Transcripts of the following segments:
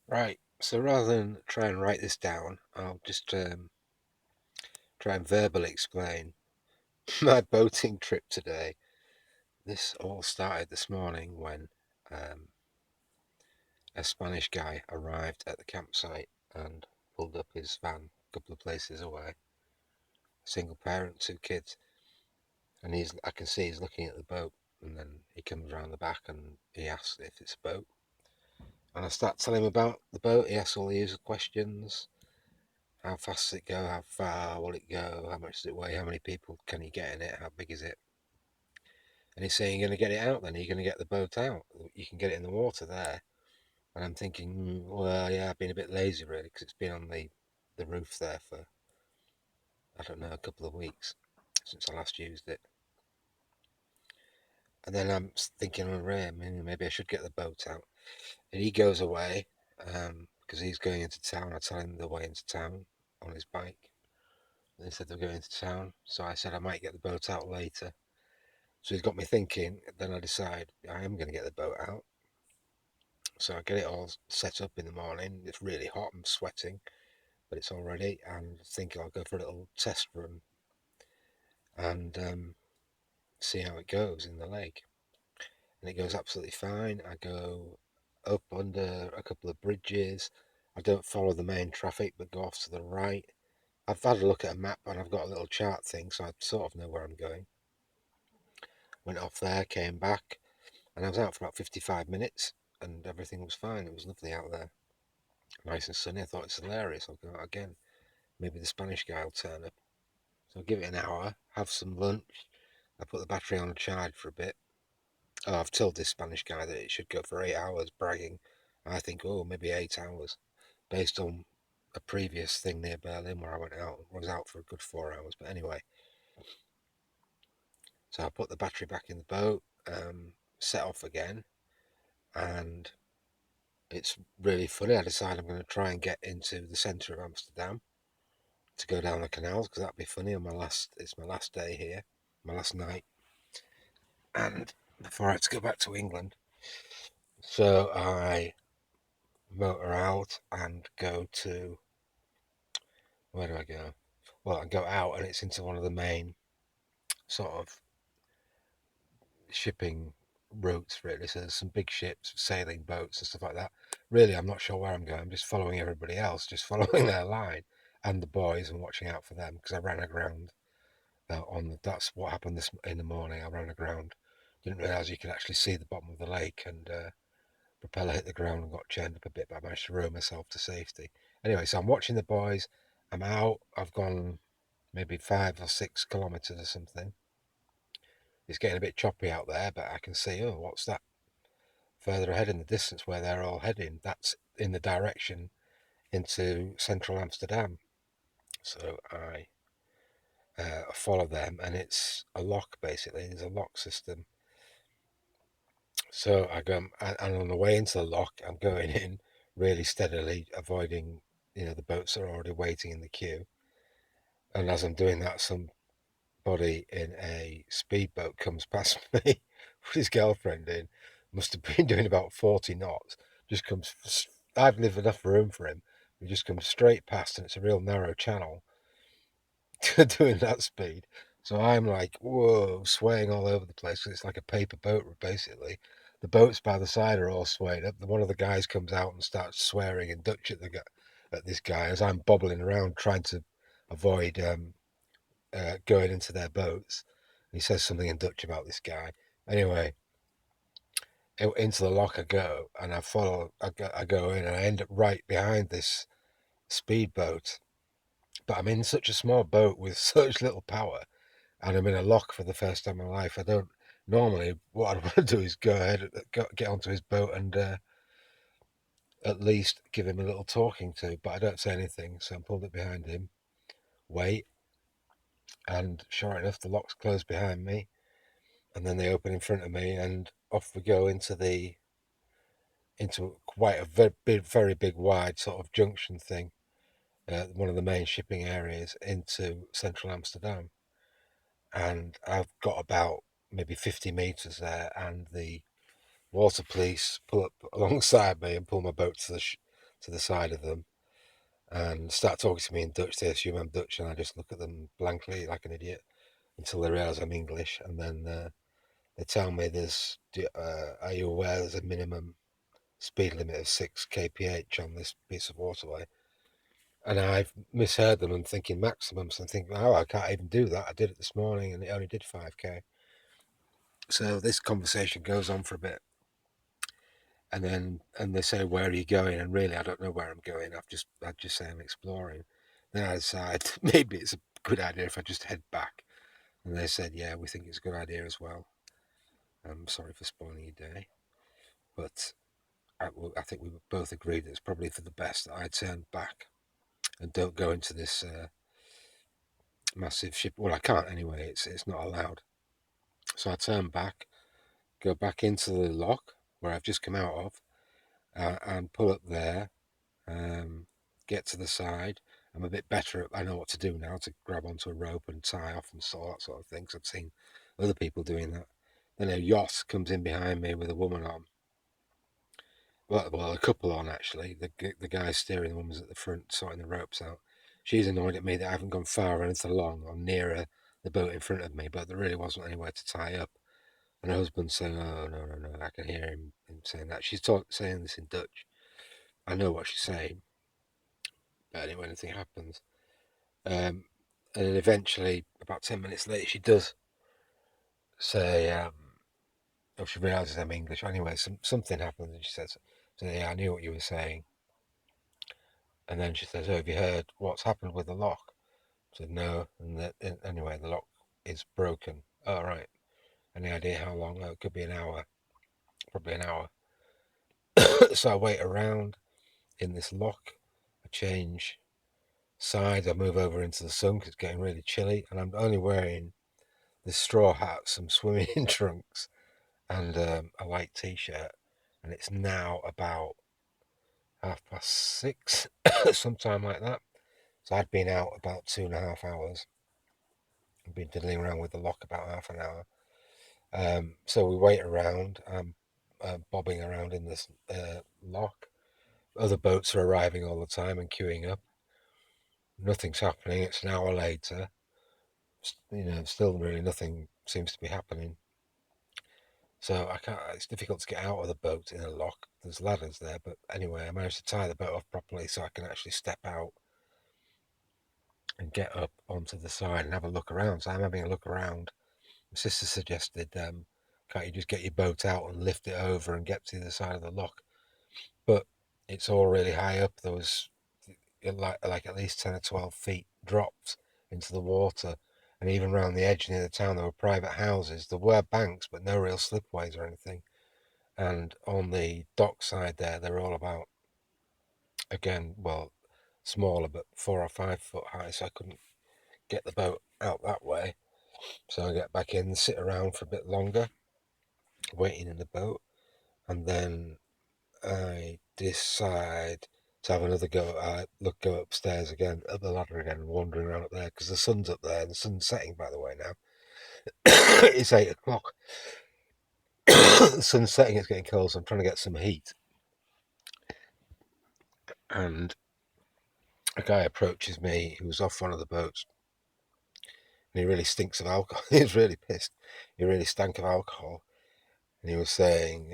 Right, so rather than try and write this down, I'll just try and verbally explain my boating trip today. This all started this morning when um, a Spanish guy arrived at the campsite and pulled up his van a couple of places away. Single parent, two kids, and I can see he's looking at the boat, and then he comes around the back and he asks if it's a boat. And I start telling him about the boat. He asks all the usual questions. How fast does it go? How far will it go? How much does it weigh? How many people can you get in it? How big is it? And he's saying, you're going to get it out then? Are you going to get the boat out? You can get it in the water there. And I'm thinking, well, yeah, I've been a bit lazy really because it's been on the roof there for, I don't know, a couple of weeks since I last used it. And then I'm thinking, oh, Ray, maybe I should get the boat out. And he goes away because he's going into town. I tell him the way into town on his bike. They said they're going to town, so I said I might get the boat out later. So he's got me thinking. Then I decide I am going to get the boat out. So I get it all set up in the morning. It's really hot. I'm sweating, but it's all ready. And thinking I'll go for a little test run and see how it goes in the lake. And it goes absolutely fine. I go up under a couple of bridges. I don't follow the main traffic, but go off to the right. I've had a look at a map and I've got a little chart thing, so I sort of know where I'm going. Went off there, came back, and I was out for about 55 minutes and everything was fine. It was lovely out there, nice and sunny. I thought it's hilarious. I'll go out again. Maybe the Spanish guy will turn up. So I'll give it an hour, have some lunch. I put the battery on charge for a bit. Oh, I've told this Spanish guy that it should go for 8 hours, bragging. I think, oh, maybe 8 hours, based on a previous thing near Berlin where I went out, was out for a good 4 hours. But anyway, so I put the battery back in the boat, set off again, and it's really funny. I decided I'm going to try and get into the centre of Amsterdam to go down the canals because that'd be funny on my last. It's my last day here, my last night, and before I have to go back to England. So I motor out and go to where do I go? Well, I go out and it's into one of the main sort of shipping routes, really. So there's some big ships, sailing boats, and stuff like that. Really, I'm not sure where I'm going. I'm just following everybody else, just following their line and the boys and watching out for them because I ran aground that's what happened this in the morning. I ran aground, didn't realise you could actually see the bottom of the lake, and propeller hit the ground and got churned up a bit, but I managed to row myself to safety. Anyway, so I'm watching the boys. I'm out. I've gone maybe 5 or 6 kilometres or something. It's getting a bit choppy out there, but I can see, oh, what's that further ahead in the distance where they're all heading? That's in the direction into central Amsterdam. So I follow them, and it's a lock basically. There's a lock system. So I go, and on the way into the lock, I'm going in really steadily, avoiding, the boats are already waiting in the queue. And as I'm doing that, somebody in a speedboat comes past me with his girlfriend in. Must have been doing about 40 knots. Just comes, I've left enough room for him. He just comes straight past, and it's a real narrow channel doing that speed. So I'm like, whoa, swaying all over the place. It's like a paper boat, basically. The boats by the side are all swaying up. One of the guys comes out and starts swearing in Dutch at this guy as I'm bobbling around trying to avoid going into their boats. And he says something in Dutch about this guy. Anyway, into the lock I go, and I follow. I go in, and I end up right behind this speedboat. But I'm in such a small boat with such little power, and I'm in a lock for the first time in my life. I don't normally. What I'd want to do is go ahead, get onto his boat, and at least give him a little talking to. But I don't say anything, so I'm pulled up behind him. Wait, and sure enough, the lock's closed behind me, and then they open in front of me, and off we go into quite a very big, wide sort of junction thing, one of the main shipping areas into central Amsterdam. And I've got about maybe 50 meters there, and the water police pull up alongside me and pull my boat to to the side of them and start talking to me in Dutch. They assume I'm Dutch, and I just look at them blankly like an idiot until they realise I'm English, and then they tell me are you aware there's a minimum speed limit of 6 kph on this piece of waterway? And I've misheard them and thinking maximums and thinking, oh, I can't even do that. I did it this morning and it only did 5k. So this conversation goes on for a bit. And they say, where are you going? And really, I don't know where I'm going. I just say I'm exploring. Then I decide maybe it's a good idea if I just head back. And they said, yeah, we think it's a good idea as well. I'm sorry for spoiling your day. But I think we both agreed that it's probably for the best that I turn back and don't go into this massive ship. Well, I can't anyway. It's not allowed. So I turn back, go back into the lock where I've just come out of, and pull up there. Get to the side. I'm a bit better at. I know what to do now to grab onto a rope and tie off and all that sort of thing. 'Cause I've seen other people doing that. Then a yacht comes in behind me with a woman on. Well, a couple on actually. The guy steering, the woman's at the front sorting the ropes out. She's annoyed at me that I haven't gone far anything along or nearer the boat in front of me, but there really wasn't anywhere to tie up. And her husband's saying, "Oh no, no, no!" I can hear him saying that. She's saying this in Dutch. I know what she's saying, but anyway, nothing happens. And then eventually, about 10 minutes later, she does say, "Oh, she realizes I'm English." Anyway, something happens, and she says, "So yeah, I knew what you were saying." And then she says, "Oh, have you heard what's happened with the lock?" I said, "No." And anyway, the lock is broken. Oh, right. Any idea how long? Oh, it could be an hour, probably an hour. So I wait around in this lock. I change sides. I move over into the sun because it's getting really chilly, and I'm only wearing this straw hat, some swimming trunks, and a light t-shirt. And it's now about 6:30, sometime like that. So I'd been out about 2.5 hours. I've been diddling around with the lock about half an hour. So we wait around. I'm bobbing around in this lock. Other boats are arriving all the time and queuing up. Nothing's happening. It's an hour later. Still really nothing seems to be happening. So I can't. It's difficult to get out of the boat in a lock. There's ladders there, but anyway, I managed to tie the boat off properly so I can actually step out and get up onto the side and have a look around. So I'm having a look around. My sister suggested, can't you just get your boat out and lift it over and get to the side of the lock? But it's all really high up. There was like at least 10 or 12 feet dropped into the water. And even around the edge near the town, there were private houses. There were banks, but no real slipways or anything. And on the dock side there, they're all about, again, well, smaller, but 4 or 5 foot high. So I couldn't get the boat out that way. So I get back in and sit around for a bit longer, waiting in the boat. And then I decide to have another go. Go upstairs again, up the ladder again, and wandering around up there because the sun's up there and the sun's setting, by the way, now. It's 8 o'clock. The sun's setting, it's getting cold, so I'm trying to get some heat. And a guy approaches me who's off one of the boats, and he really stinks of alcohol. He was really pissed. He really stank of alcohol. And he was saying,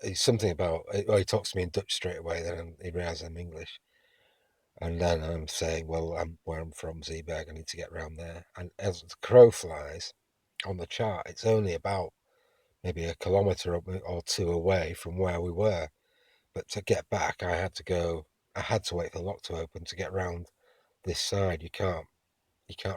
he's something about, well, he talks to me in Dutch straight away, then he realizes I'm English. And then I'm saying, well, where I'm from, Zeeberg, I need to get round there. And as the crow flies on the chart, it's only about maybe a kilometre or two away from where we were. But to get back, I had to wait for the lock to open to get round this side. You can't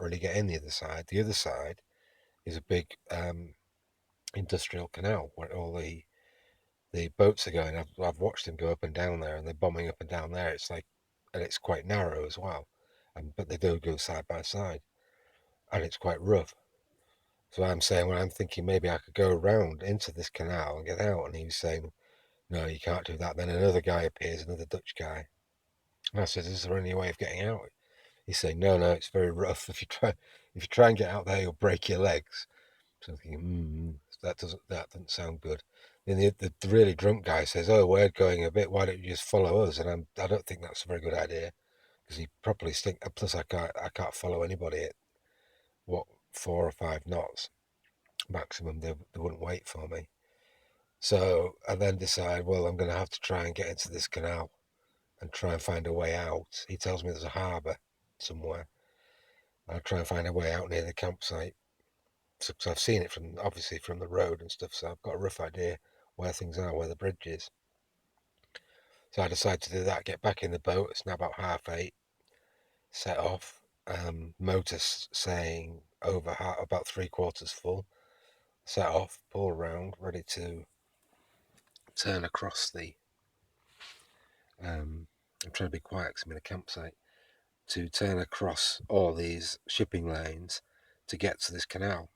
really get in the other side. The other side is a big industrial canal where all the boats are going. I've watched them go up and down there, and they're bombing up and down there. It's like, and it's quite narrow as well, but they do go side by side, and it's quite rough. So I'm saying, well, I'm thinking maybe I could go around into this canal and get out, and he was saying, no, you can't do that. Then another guy appears, another Dutch guy, and I said, is there any way of getting out? He's saying, no, no, it's very rough. If you try and get out there, you'll break your legs. So I'm thinking, that doesn't sound good. And the really drunk guy says, "Oh, we're going a bit. Why don't you just follow us?" And I don't think that's a very good idea because he properly stink. Plus, I can't follow anybody at what 4 or 5 knots maximum. They wouldn't wait for me. So I then decide, well, I'm going to have to try and get into this canal and try and find a way out. He tells me there's a harbour somewhere. I'll try and find a way out near the campsite. So, 'cause I've seen it from obviously from the road and stuff, so I've got a rough idea where things are, where the bridge is. So I decide to do that, get back in the boat. It's now about 8:30, set off. Motor saying about 3/4 full. Set off, pull around, ready to turn across the. I'm trying to be quiet because I'm in a campsite. To turn across all these shipping lanes to get to this canal.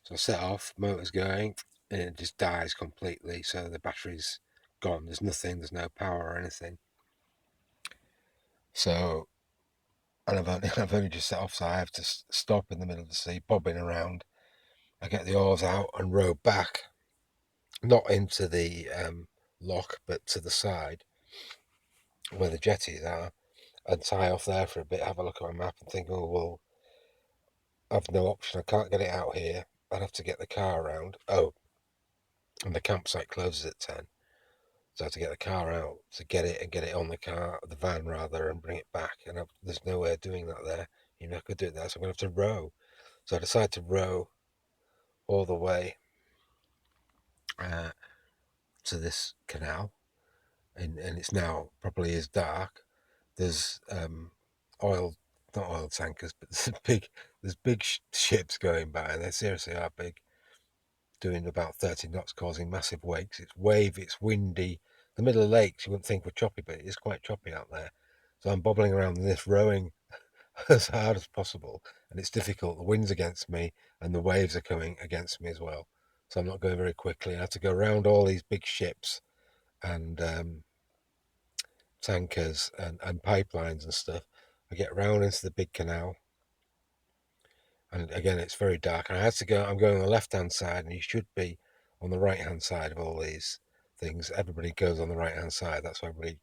So I set off, motor's going, and it just dies completely. So the battery's gone. There's nothing. There's no power or anything. So, and I've only just set off, so I have to stop in the middle of the sea, bobbing around. I get the oars out and row back, not into the lock, but to the side where the jetties are, and tie off there for a bit. Have a look at my map and think, oh well, I've no option. I can't get it out here. I'd have to get the car around. Oh, and the campsite closes at 10. So I have to get the car out to get it and get it on the van rather, and bring it back. And there's no way of doing that there. I could do it there, so I'm going to have to row. So I decided to row all the way uh, to this canal, and it's now probably is dark. There's oil, not oil tankers, but there's big ships going by, and they seriously are big, doing about 30 knots, causing massive wakes. It's windy. The middle of lakes you wouldn't think were choppy, but it is quite choppy out there. So I'm bobbling around in this, rowing as hard as possible, and it's difficult. The wind's against me, and the waves are coming against me as well. So I'm not going very quickly. I have to go around all these big ships and tankers and pipelines and stuff. I get round into the big canal, and again it's very dark. And I'm going on the left hand side, and you should be on the right hand side of all these things. Everybody goes on the right hand side. That's why everybody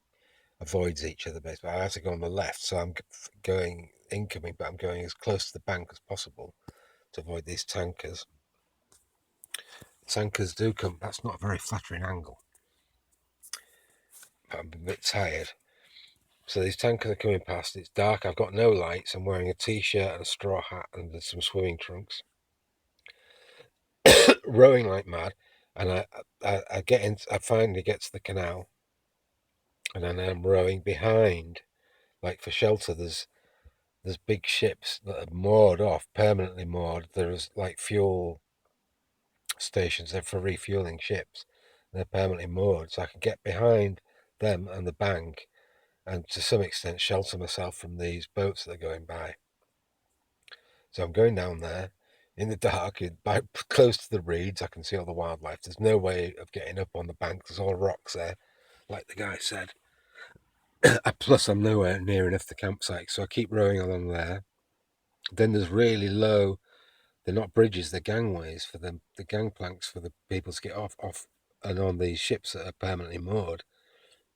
avoids each other basically. I have to go on the left, so I'm going incoming, but I'm going as close to the bank as possible to avoid these tankers. Tankers do come. That's not a very flattering angle. But I'm a bit tired. So these tankers are coming past. It's dark. I've got no lights. I'm wearing a t-shirt and a straw hat and some swimming trunks. Rowing like mad, and I get in. I finally get to the canal, and then I'm rowing behind, like for shelter. There's big ships that are moored off, permanently moored. There's like fuel stations there for refueling ships. They're permanently moored, so I can get behind them and the bank, and to some extent shelter myself from these boats that are going by. So I'm going down there in the dark, close to the reeds. I can see all the wildlife. There's no way of getting up on the bank. There's all rocks there, like the guy said. Plus, I'm nowhere near enough the campsite, so I keep rowing along there. Then there's really low. They're not bridges; they're gangways for the gangplanks for the people to get off and on these ships that are permanently moored.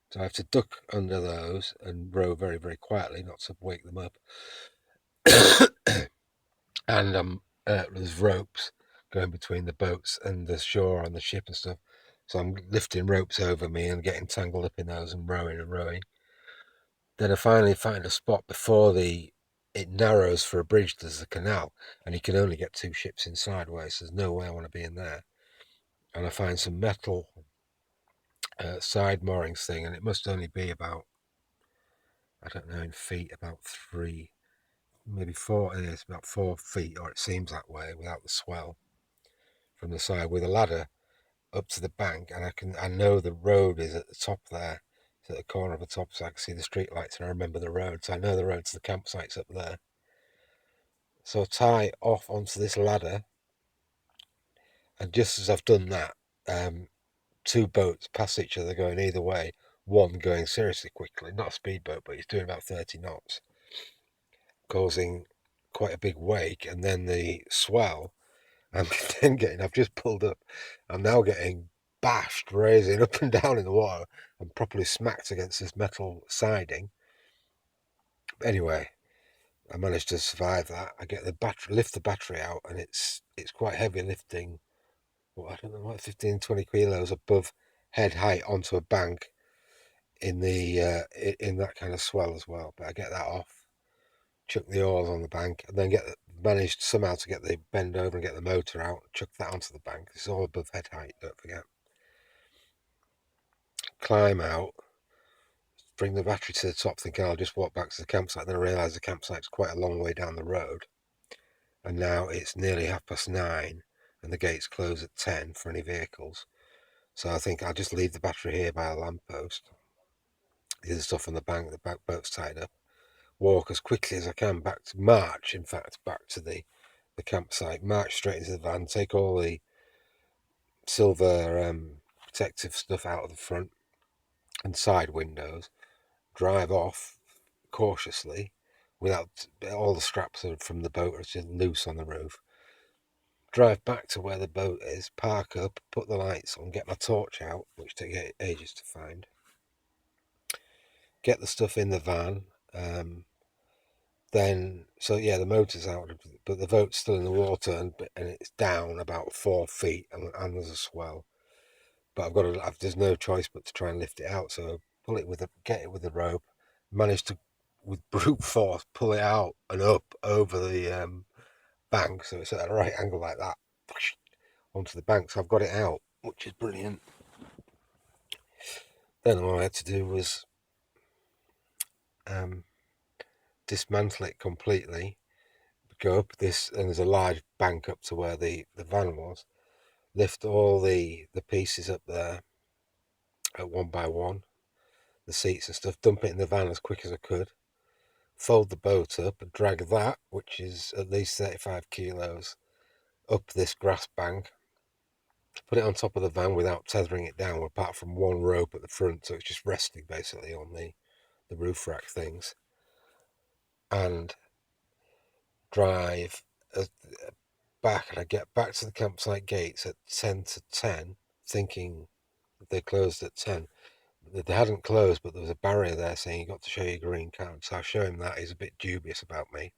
So I have to duck under those and row very, very quietly, not to wake them up. And there's ropes going between the boats and the shore on the ship and stuff. So I'm lifting ropes over me and getting tangled up in those and rowing and rowing. Then I finally find a spot before it narrows for a bridge. There's a canal, and you can only get 2 ships in sideways. So there's no way I want to be in there. And I find some metal side moorings thing, and it must only be about, I don't know in feet, about 3, maybe 4. It's about 4 feet, or it seems that way, without the swell from the side, with a ladder up to the bank, and I know the road is at the top there. It's at the corner of the top, so I can see the street lights, and I remember the road, so I know the road to the campsite's up there. So I tie off onto this ladder, and just as I've done that, 2 boats pass each other going either way. One going seriously quickly, not a speedboat, but he's doing about 30 knots, causing quite a big wake, and then the swell. I'm then I've just pulled up. I'm now getting bashed, raising up and down in the water, and properly smacked against this metal siding. Anyway, I managed to survive that. I get the battery, lift the battery out, and it's quite heavy lifting. Well, I don't know, what 15, 20 kilos above head height onto a bank in the in that kind of swell as well. But I get that off, chuck the oars on the bank, and then managed somehow to get the bend over and get the motor out, chuck that onto the bank. It's all above head height, don't forget. Climb out, bring the battery to the top, thinking I'll just walk back to the campsite. Then I realise the campsite's quite a long way down the road, and now it's nearly 9:30, and the gates close at 10 for any vehicles. So I think I'll just leave the battery here by a lamppost. The other stuff on the bank, the back boat's tied up. Walk as quickly as I can back to back to the campsite. March straight into the van. Take all the silver protective stuff out of the front and side windows. Drive off cautiously, without all the straps from the boat are just loose on the roof. Drive back to where the boat is, park up, put the lights on, get my torch out, which took ages to find. Get the stuff in the van. Then, so yeah, the motor's out, but the boat's still in the water, and it's down about 4 feet, and there's a swell. But there's no choice but to try and lift it out. So get it with a rope, manage to, with brute force, pull it out and up over the bank, so it's at a right angle like that, onto the bank. So I've got it out, which is brilliant. Then all I had to do was dismantle it completely, go up this, and there's a large bank up to where the van was, lift all the pieces up there at one by one, the seats and stuff, dump it in the van as quick as I could, fold the boat up and drag that, which is at least 35 kilos, up this grass bank, put it on top of the van without tethering it down, apart from one rope at the front, so it's just resting basically on the roof rack things, and drive back. And I get back to the campsite gates at 10 to 10, thinking they closed at 10. They hadn't closed, but there was a barrier there saying you got to show your green card. So I show him that. He's a bit dubious about me.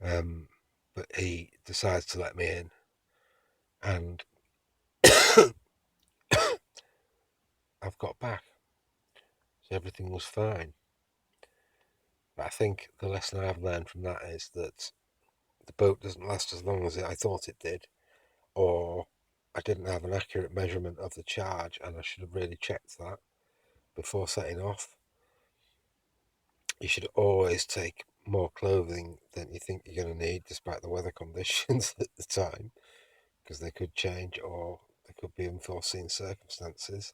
But he decides to let me in, and I've got back. So everything was fine. But I think the lesson I've learned from that is that the boat doesn't last as long as I thought it did, or I didn't have an accurate measurement of the charge, and I should have really checked that before setting off. You should always take more clothing than you think you're going to need, despite the weather conditions at the time, because they could change or there could be unforeseen circumstances.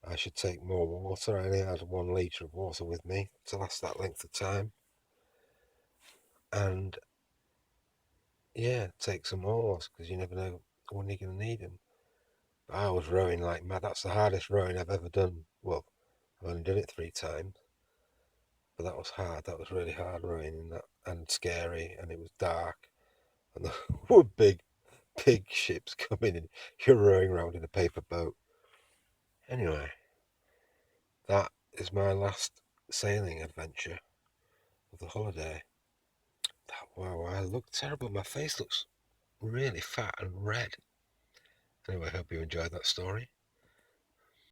I should take more water. I only had 1 litre of water with me to last that length of time. And yeah, take some oars, because you never know when you're going to need them. But I was rowing like mad. That's the hardest rowing I've ever done. Well, I've only done it 3 times. But that was hard. That was really hard rowing, and scary, and it was dark, and there were big ships coming in. You're rowing around in a paper boat. Anyway, that is my last sailing adventure of the holiday. Wow, I look terrible. My face looks really fat and red. Anyway, I hope you enjoyed that story.